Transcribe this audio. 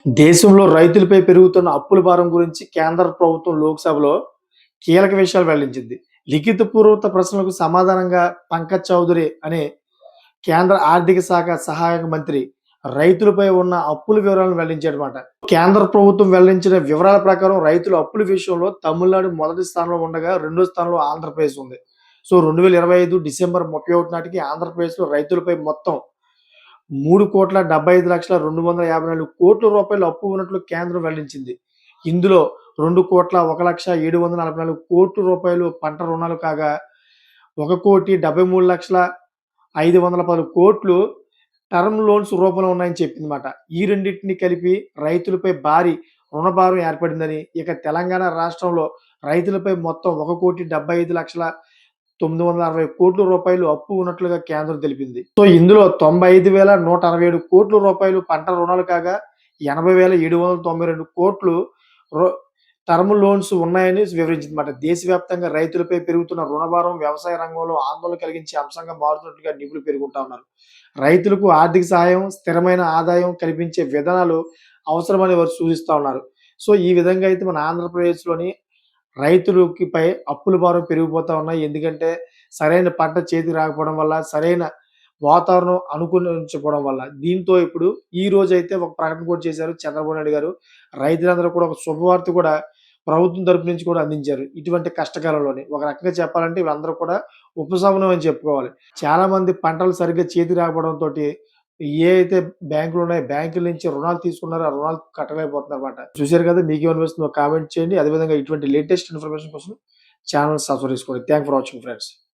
దేశంలో రైతులపై పెరుగుతున్న అప్పుల భారం గురించి కేంద్ర ప్రభుత్వం లోక్సభలో కీలక విషయాలు వెల్లడించింది. లిఖితపూర్వక ప్రశ్నలకు సమాధానంగా పంకజ్ చౌదరి అనే కేంద్ర ఆర్థిక శాఖ సహాయక మంత్రి రైతులపై ఉన్న అప్పుల వివరాలను వెల్లడించాడనమాట. కేంద్ర ప్రభుత్వం వెల్లడించిన వివరాల ప్రకారం రైతుల అప్పుల విషయంలో తమిళనాడు మొదటి స్థానంలో ఉండగా రెండో స్థానంలో ఆంధ్రప్రదేశ్ ఉంది. సో 2025 డిసెంబర్ 31 నాటికి ఆంధ్రప్రదేశ్లో రైతులపై మొత్తం 3,75,254 రూపాయల అప్పు ఉన్నట్లు కేంద్రం వెల్లడించింది. ఇందులో 2,01,744 రూపాయలు పంట రుణాలు కాగా 1,73,510 టర్మ్ లోన్స్ రూపంలో ఉన్నాయని చెప్పిందన్నమాట. ఈ రెండింటిని కలిపి రైతులపై భారీ రుణభారం ఏర్పడిందని, ఇక తెలంగాణ రాష్ట్రంలో రైతులపై మొత్తం 1,75,960 రూపాయలు అప్పు ఉన్నట్లుగా కేంద్రం తెలిపింది. సో ఇందులో 95,167 రూపాయలు పంట రుణాలు కాగా 80,792 టర్మ్ లోన్స్ ఉన్నాయని వివరించిందన్నమాట. దేశవ్యాప్తంగా రైతులపై పెరుగుతున్న రుణభారం వ్యవసాయ రంగంలో ఆందోళన కలిగించే అంశంగా మారుతున్నట్లుగా నిపుణులు పేర్కొంటా ఉన్నారు. రైతులకు ఆర్థిక సహాయం, స్థిరమైన ఆదాయం కల్పించే విధానాలు అవసరమని వారు సూచిస్తా ఉన్నారు. సో ఈ విధంగా అయితే మన ఆంధ్రప్రదేశ్‌లోని రైతులకి అప్పుల భారం పెరిగిపోతా ఉన్నాయి. ఎందుకంటే సరైన పంట చేతికి రాకపోవడం వల్ల, సరైన వాతావరణం అనుకూలించకపోవడం వల్ల. దీంతో ఇప్పుడు ఈ రోజైతే ఒక ప్రకటన కూడా చేశారు చంద్రబాబు నాయుడు గారు. రైతులందరూ కూడా ఒక శుభవార్త కూడా ప్రభుత్వం తరపు నుంచి కూడా అందించారు. ఇటువంటి కష్టకాలంలోనే. ఒక రకంగా చెప్పాలంటే వీళ్ళందరూ కూడా ఉపశమనం అని చెప్పుకోవాలి. చాలా మంది పంటలు సరిగ్గా చేతికి రాకపోవడంతోటి ఏ అయితే బ్యాంకులున్నాయో బ్యాంకుల నుంచి రుణాలు తీసుకున్నారో ఆ రుణాలు కట్టలేకపోతున్నారన్నమాట. చూసారు కదా! మీకేమనిపిస్తుందో కామెంట్ చేయండి. అదేవిధంగా ఇటువంటి లేటెస్ట్ ఇన్ఫర్మేషన్ కోసం ఛానెల్ సబ్స్క్రైబ్ చేసుకోండి. Thanks for watching friends.